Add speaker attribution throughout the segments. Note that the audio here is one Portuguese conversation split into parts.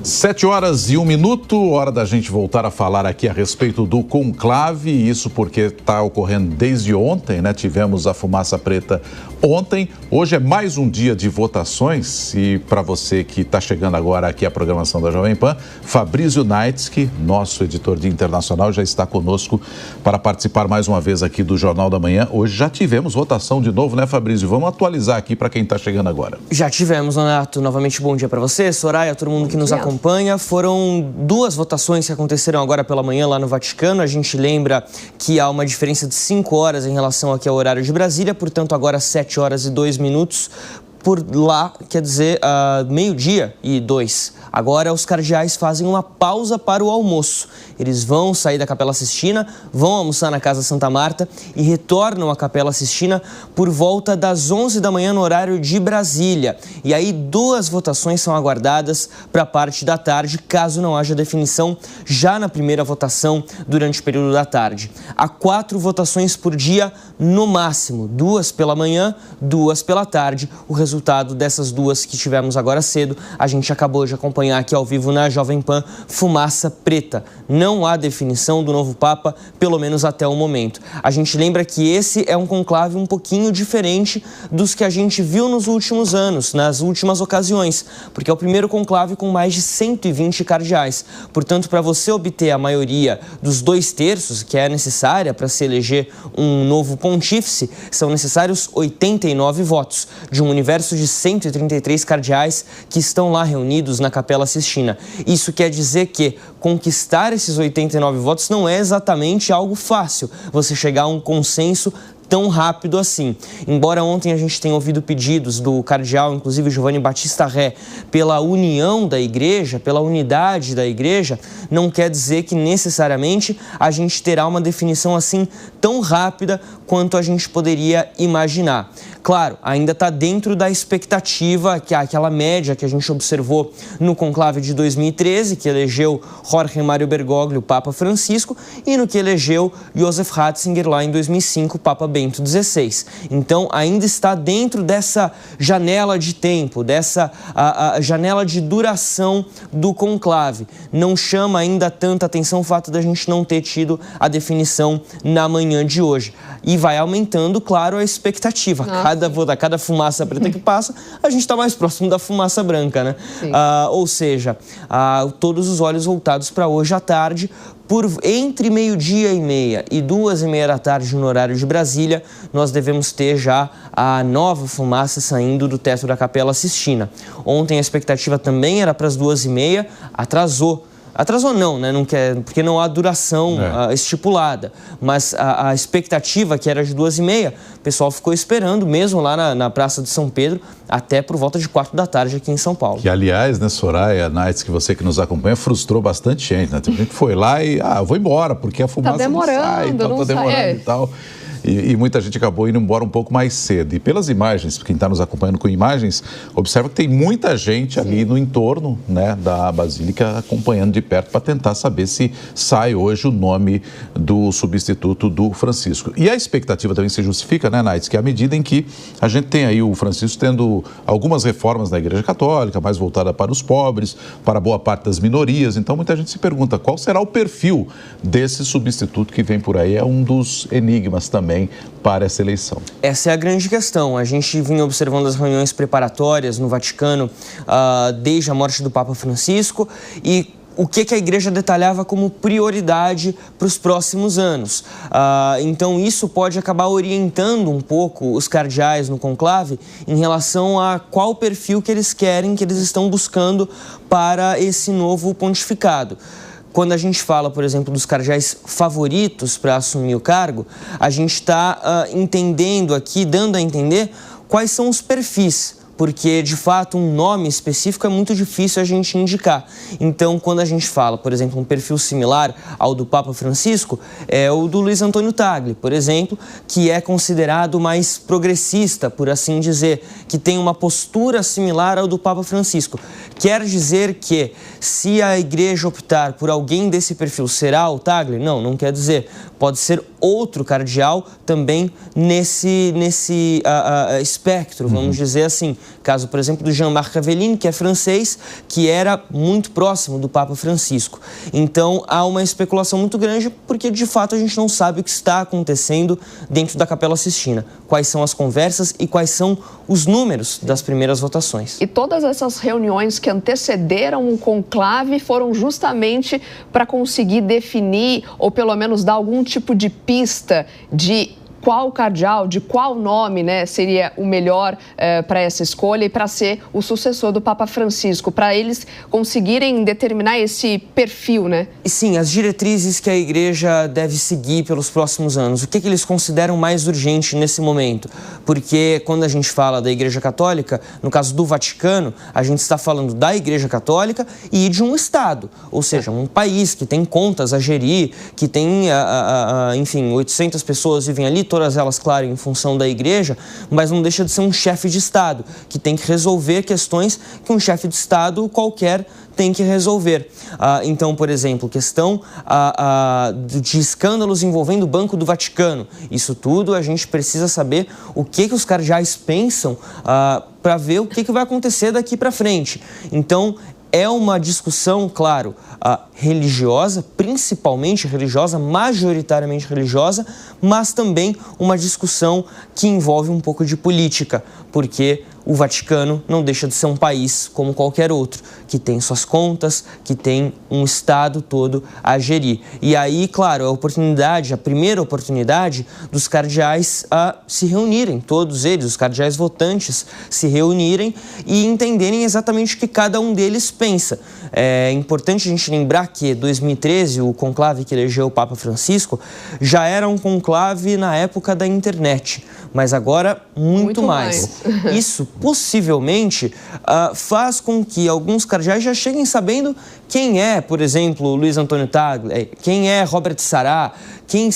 Speaker 1: 7h01, hora da gente voltar a falar aqui a respeito do conclave, isso porque está ocorrendo desde ontem, né? Tivemos a fumaça preta ontem, hoje é mais um dia de votações e para você que está chegando agora aqui à programação da Jovem Pan, Fabrício Naitsky, nosso editor de internacional, já está conosco para participar mais uma vez aqui do Jornal da Manhã. Hoje já tivemos votação de novo, né, Fabrício? Vamos atualizar aqui para quem está chegando agora.
Speaker 2: Já tivemos, Leonardo. Novamente, bom dia para você, Soraya, todo mundo que nos acompanha. Foram duas votações que aconteceram agora pela manhã lá no Vaticano. A gente lembra que há uma diferença de 5 horas em relação aqui ao horário de Brasília, portanto agora 7h02. Por lá, quer dizer, 12h02. Agora os cardeais fazem uma pausa para o almoço. Eles vão sair da Capela Sistina, vão almoçar na Casa Santa Marta e retornam à Capela Sistina por volta das 11 da manhã no horário de Brasília. E aí 2 votações são aguardadas para a parte da tarde, caso não haja definição já na primeira votação durante o período da tarde. Há 4 votações por dia no máximo, 2 pela manhã, 2 pela tarde. O resultado dessas 2 que tivemos agora cedo, a gente acabou de acompanhar aqui ao vivo na Jovem Pan, fumaça preta. Não há definição do novo Papa, pelo menos até o momento. A gente lembra que esse é um conclave um pouquinho diferente dos que a gente viu nos últimos anos, nas últimas ocasiões, porque é o primeiro conclave com mais de 120 cardeais. Portanto, para você obter a maioria dos 2/3, que é necessária para se eleger um novo pontífice, são necessários 89 votos, de um universo de 133 cardeais que estão lá reunidos na Capela Sistina. Isso quer dizer que conquistar esses 89 votos não é exatamente algo fácil, você chegar a um consenso tão rápido assim. Embora ontem a gente tenha ouvido pedidos do cardeal, inclusive Giovanni Battista Re, pela união da igreja, pela unidade da igreja, não quer dizer que necessariamente a gente terá uma definição assim tão rápida quanto a gente poderia imaginar. Claro, ainda está dentro da expectativa, que aquela média que a gente observou no conclave de 2013, que elegeu Jorge Mário Bergoglio, Papa Francisco, e no que elegeu Joseph Ratzinger lá em 2005, Papa Bento XVI. Então, ainda está dentro dessa janela de tempo, dessa a janela de duração do conclave. Não chama ainda tanta atenção o fato da gente não ter tido a definição na manhã de hoje. E vai aumentando, claro, a expectativa. Cada fumaça preta que passa, a gente está mais próximo da fumaça branca, né? Ou seja, todos os olhos voltados para hoje à tarde. Entre 12h30 e 2h30 da tarde no horário de Brasília, nós devemos ter já a nova fumaça saindo do teto da Capela Sistina. Ontem a expectativa também era para as 2h30, Atrasou não, né? Não quer, porque não há duração estipulada. Mas a expectativa, que era de 2h30, o pessoal ficou esperando mesmo lá na Praça de São Pedro, até por volta de 4 da tarde aqui em São Paulo.
Speaker 1: Que, aliás, né, Soraya, Naits, que você que nos acompanha, frustrou bastante gente, né? Tem gente que foi lá e, eu vou embora, porque a fumaça não sai, tá demorando e tal. E muita gente acabou indo embora um pouco mais cedo. E pelas imagens, quem está nos acompanhando com imagens, observa que tem muita gente ali no entorno, né, da Basílica acompanhando de perto para tentar saber se sai hoje o nome do substituto do Francisco. E a expectativa também se justifica, né, Naits, que à medida em que a gente tem aí o Francisco tendo algumas reformas na Igreja Católica, mais voltada para os pobres, para boa parte das minorias. Então muita gente se pergunta qual será o perfil desse substituto que vem por aí. É um dos enigmas também para essa eleição.
Speaker 2: Essa é a grande questão. A gente vinha observando as reuniões preparatórias no Vaticano desde a morte do Papa Francisco e o que a igreja detalhava como prioridade para os próximos anos. Então, isso pode acabar orientando um pouco os cardeais no conclave em relação a qual perfil que eles querem, que eles estão buscando para esse novo pontificado. Quando a gente fala, por exemplo, dos cardeais favoritos para assumir o cargo, a gente está entendendo aqui, dando a entender quais são os perfis. Porque, de fato, um nome específico é muito difícil a gente indicar. Então, quando a gente fala, por exemplo, um perfil similar ao do Papa Francisco, é o do Luiz Antônio Tagle, por exemplo, que é considerado mais progressista, por assim dizer, que tem uma postura similar ao do Papa Francisco. Quer dizer que, se a igreja optar por alguém desse perfil, será o Tagle? Não, não quer dizer. pode ser outro cardeal também nesse espectro, vamos dizer assim. Caso, por exemplo, do Jean-Marc Aveline, que é francês, que era muito próximo do Papa Francisco. Então, há uma especulação muito grande, porque, de fato, a gente não sabe o que está acontecendo dentro da Capela Sistina. Quais são as conversas e quais são os números das primeiras votações.
Speaker 3: E todas essas reuniões que antecederam o conclave foram justamente para conseguir definir, ou pelo menos dar algum tipo de pista de qual cardeal, de qual nome, né, seria o melhor para essa escolha e para ser o sucessor do Papa Francisco, para eles conseguirem determinar esse perfil, né?
Speaker 2: E sim, as diretrizes que a Igreja deve seguir pelos próximos anos. O que eles consideram mais urgente nesse momento? Porque quando a gente fala da Igreja Católica, no caso do Vaticano, a gente está falando da Igreja Católica e de um Estado, ou seja, um país que tem contas a gerir, que tem, enfim, 800 pessoas vivem ali, todas elas, claro, em função da Igreja, mas não deixa de ser um chefe de Estado, que tem que resolver questões que um chefe de Estado qualquer tem que resolver. Então, por exemplo, questão de escândalos envolvendo o Banco do Vaticano. Isso tudo a gente precisa saber o que os cardeais pensam para ver o que vai acontecer daqui para frente. Então, é uma discussão, claro, religiosa, principalmente religiosa, majoritariamente religiosa, mas também uma discussão que envolve um pouco de política, porque o Vaticano não deixa de ser um país como qualquer outro, que tem suas contas, que tem um Estado todo a gerir. E aí, claro, a primeira oportunidade dos cardeais a se reunirem, todos eles, os cardeais votantes, se reunirem e entenderem exatamente o que cada um deles pensa. É importante a gente lembrar que 2013, o conclave que elegeu o Papa Francisco, já era um conclave na época da internet, mas agora muito mais. Isso possivelmente faz com que alguns cardeais já cheguem sabendo quem é, por exemplo, Luiz Antônio Tagle, quem é Robert Sará, quem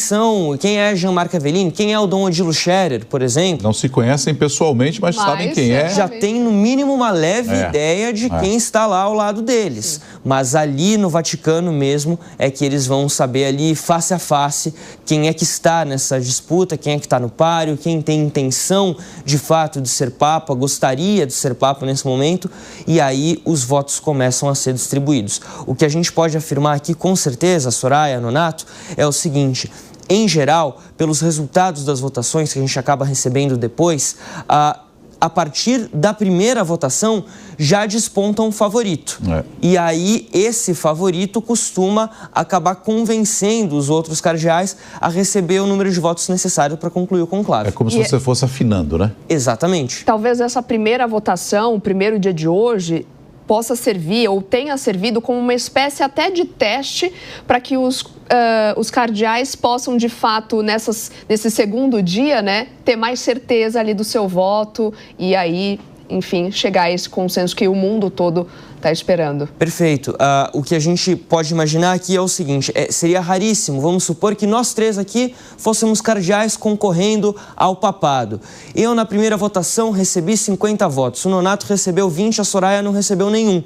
Speaker 2: é Jean-Marc Aveline, quem é o Dom Odilo Scherer, por exemplo.
Speaker 1: Não se conhecem pessoalmente, mas sabem quem é.
Speaker 2: Já tem, no mínimo, uma leve ideia de quem está lá ao lado deles. Sim. Mas ali no Vaticano mesmo é que eles vão saber ali, face a face, quem é que está nessa disputa, quem é que está no páreo, quem tem intenção, de fato, de ser Papa, gostaria de ser Papa nesse momento, e aí os votos começam a ser distribuídos. O que a gente pode afirmar aqui com certeza, Soraya, Nonato, é o seguinte: em geral, pelos resultados das votações que a gente acaba recebendo depois, a partir da primeira votação já desponta um favorito. E aí esse favorito costuma acabar convencendo os outros cardeais a receber o número de votos necessário para concluir o conclave.
Speaker 1: É como se você fosse afinando, né?
Speaker 2: Exatamente.
Speaker 3: Talvez essa primeira votação, o primeiro dia de hoje, possa servir ou tenha servido como uma espécie até de teste para que os cardeais possam, de fato, nesse segundo dia, né, ter mais certeza ali do seu voto e aí, enfim, chegar a esse consenso que o mundo todo está esperando.
Speaker 2: Perfeito. O que a gente pode imaginar aqui é o seguinte, seria raríssimo, vamos supor que nós três aqui fôssemos cardeais concorrendo ao papado. Eu, na primeira votação, recebi 50 votos, o Nonato recebeu 20, a Soraya não recebeu nenhum.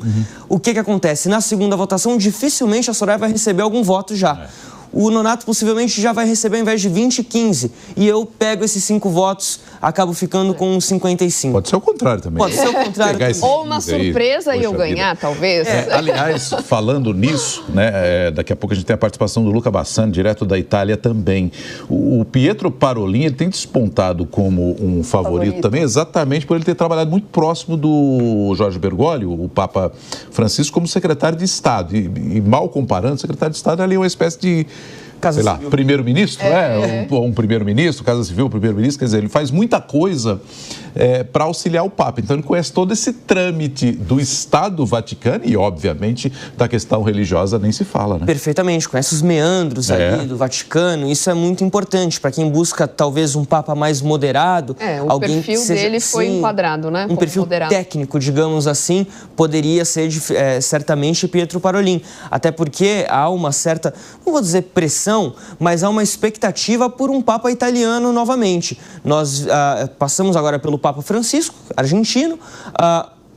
Speaker 2: O que acontece? Na segunda votação, dificilmente a Soraya vai receber algum voto já. O Nonato possivelmente já vai receber, ao invés de 20, 15. E eu pego esses 5 votos, acabo ficando com 55.
Speaker 1: Pode ser o contrário também.
Speaker 2: Pode ser o contrário.
Speaker 3: Ou uma surpresa e eu ganhar, talvez.
Speaker 1: Aliás, falando nisso, né, daqui a pouco a gente tem a participação do Luca Bassani, direto da Itália também. O Pietro Parolin, ele tem despontado como um favorito também, exatamente por ele ter trabalhado muito próximo do Jorge Bergoglio, o Papa Francisco, como secretário de Estado. E mal comparando, o secretário de Estado ali é uma espécie de sei lá, primeiro-ministro, um primeiro-ministro, Casa Civil, primeiro-ministro, quer dizer, ele faz muita coisa para auxiliar o Papa. Então, ele conhece todo esse trâmite do Estado Vaticano e, obviamente, da questão religiosa nem se fala, né?
Speaker 2: Perfeitamente, conhece os meandros ali do Vaticano, isso é muito importante para quem busca, talvez, um Papa mais moderado.
Speaker 3: O perfil dele foi enquadrado, né?
Speaker 2: Um perfil técnico, digamos assim, poderia ser, certamente, Pietro Parolin. Até porque há uma certa, não vou dizer pressão, mas há uma expectativa por um Papa italiano novamente. Nós passamos agora pelo Papa Francisco, argentino,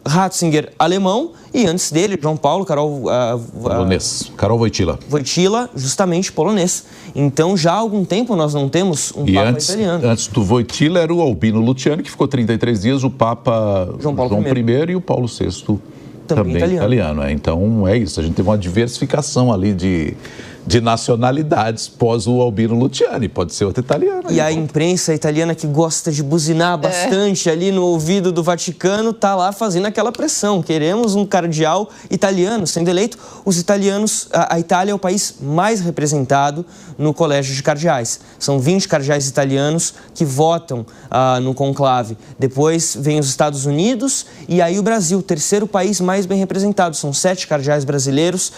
Speaker 2: Ratzinger, alemão, e antes dele, João Paulo,
Speaker 1: polonês, Karol Wojtyła.
Speaker 2: Wojtyła, justamente polonês. Então, já há algum tempo nós não temos um Papa italiano.
Speaker 1: Antes do Wojtyła era o Albino Luciani, que ficou 33 dias, o Papa João I e o Paulo VI também italiano. Então, é isso, a gente teve uma diversificação ali de nacionalidades pós o Albino Luciani, pode ser outro italiano.
Speaker 2: E a imprensa italiana, que gosta de buzinar bastante ali no ouvido do Vaticano, tá lá fazendo aquela pressão. Queremos um cardeal italiano sendo eleito. Os italianos, a Itália é o país mais representado no colégio de cardeais. São 20 cardeais italianos que votam no conclave. Depois vem os Estados Unidos e aí o Brasil, terceiro país mais bem representado. São 7 cardeais brasileiros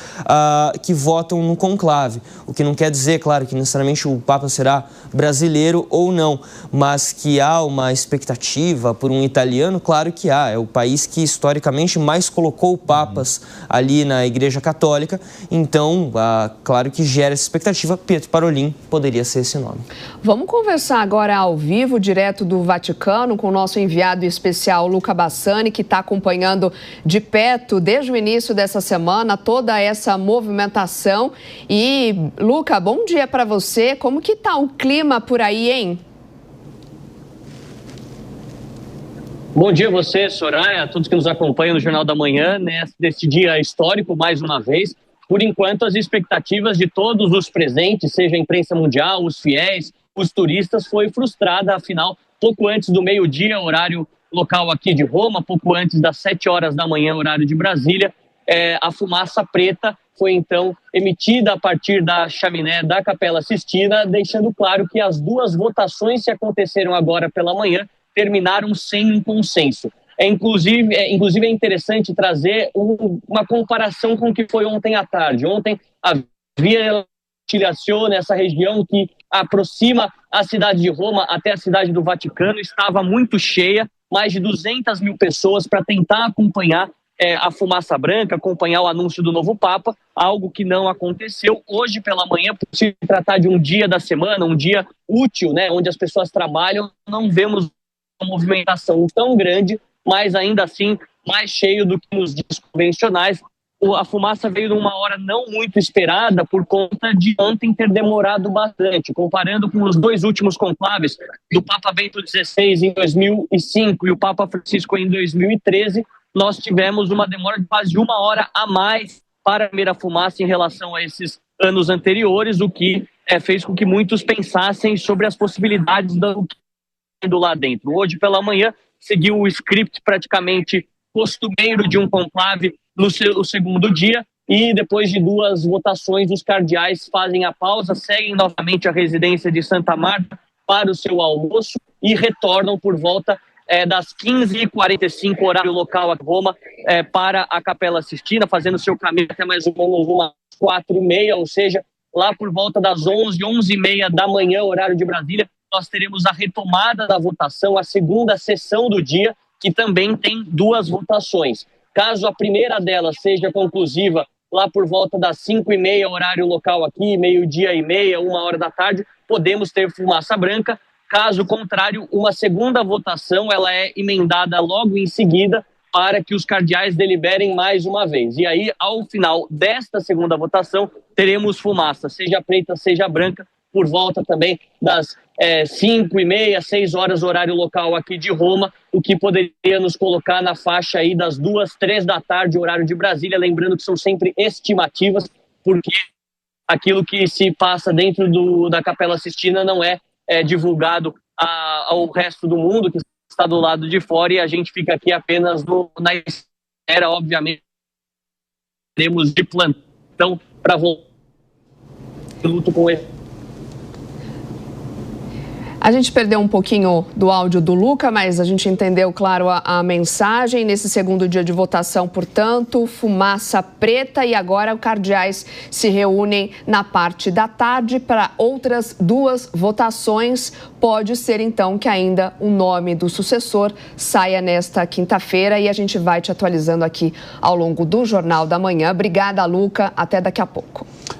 Speaker 2: que votam no conclave. O que não quer dizer, claro, que necessariamente o Papa será brasileiro ou não, mas que há uma expectativa por um italiano, claro que há. É o país que historicamente mais colocou papas ali na Igreja Católica, então, claro que gera essa expectativa. Pietro Parolin poderia ser esse nome.
Speaker 3: Vamos conversar agora ao vivo, direto do Vaticano, com o nosso enviado especial, Luca Bassani, que está acompanhando de perto, desde o início dessa semana, toda essa movimentação. E, Luca, bom dia para você. Como que tá o clima por aí, hein?
Speaker 4: Bom dia a você, Soraya, a todos que nos acompanham no Jornal da Manhã, nesse dia histórico, mais uma vez. Por enquanto, as expectativas de todos os presentes, seja a imprensa mundial, os fiéis, os turistas, foi frustrada. Afinal, pouco antes do meio-dia, horário local aqui de Roma, pouco antes das 7 horas da manhã, horário de Brasília, a fumaça preta foi então emitida a partir da chaminé da Capela Sistina, deixando claro que as duas votações que aconteceram agora pela manhã terminaram sem um consenso. Inclusive é interessante trazer uma comparação com o que foi ontem à tarde. Ontem a Via Conciliazione, essa região que aproxima a cidade de Roma até a cidade do Vaticano, estava muito cheia, mais de 200 mil pessoas para tentar acompanhar a fumaça branca, acompanhar o anúncio do novo Papa, algo que não aconteceu. Hoje pela manhã, por se tratar de um dia da semana, um dia útil, onde as pessoas trabalham, não vemos uma movimentação tão grande, mas ainda assim mais cheio do que nos dias convencionais. A fumaça veio numa hora não muito esperada por conta de ontem ter demorado bastante. Comparando com os dois últimos conclaves, do Papa Bento XVI em 2005 e o Papa Francisco em 2013, nós tivemos uma demora de quase 1 hora a mais para a primeira fumaça em relação a esses anos anteriores, o que fez com que muitos pensassem sobre as possibilidades do lá dentro. Hoje pela manhã seguiu o script praticamente costumeiro de um conclave no segundo dia, e depois de 2 votações os cardeais fazem a pausa, seguem novamente a residência de Santa Marta para o seu almoço e retornam por volta das 15h45, horário local a Roma, para a Capela Sistina, fazendo seu caminho até mais ou menos umas 4h30, ou seja, lá por volta das 11h30 da manhã, horário de Brasília, nós teremos a retomada da votação, a segunda sessão do dia, que também tem 2 votações. Caso a primeira delas seja conclusiva lá por volta das 5h30, horário local aqui, 12h30, 1h da tarde, podemos ter fumaça branca. Caso contrário, uma segunda votação ela é emendada logo em seguida para que os cardeais deliberem mais uma vez. E aí, ao final desta segunda votação, teremos fumaça, seja preta, seja branca, por volta também das 5h30, 6 horas, horário local aqui de Roma, o que poderia nos colocar na faixa aí das 2, 3 da tarde, horário de Brasília, lembrando que são sempre estimativas, porque aquilo que se passa dentro da Capela Sistina não é divulgado ao resto do mundo, que está do lado de fora, e a gente fica aqui apenas na espera, obviamente, temos de plantão para voltar luto com ele.
Speaker 3: A gente perdeu um pouquinho do áudio do Luca, mas a gente entendeu, claro, a mensagem. Nesse segundo dia de votação, portanto, fumaça preta, e agora os cardeais se reúnem na parte da tarde para outras 2 votações. Pode ser, então, que ainda o nome do sucessor saia nesta quinta-feira, e a gente vai te atualizando aqui ao longo do Jornal da Manhã. Obrigada, Luca. Até daqui a pouco.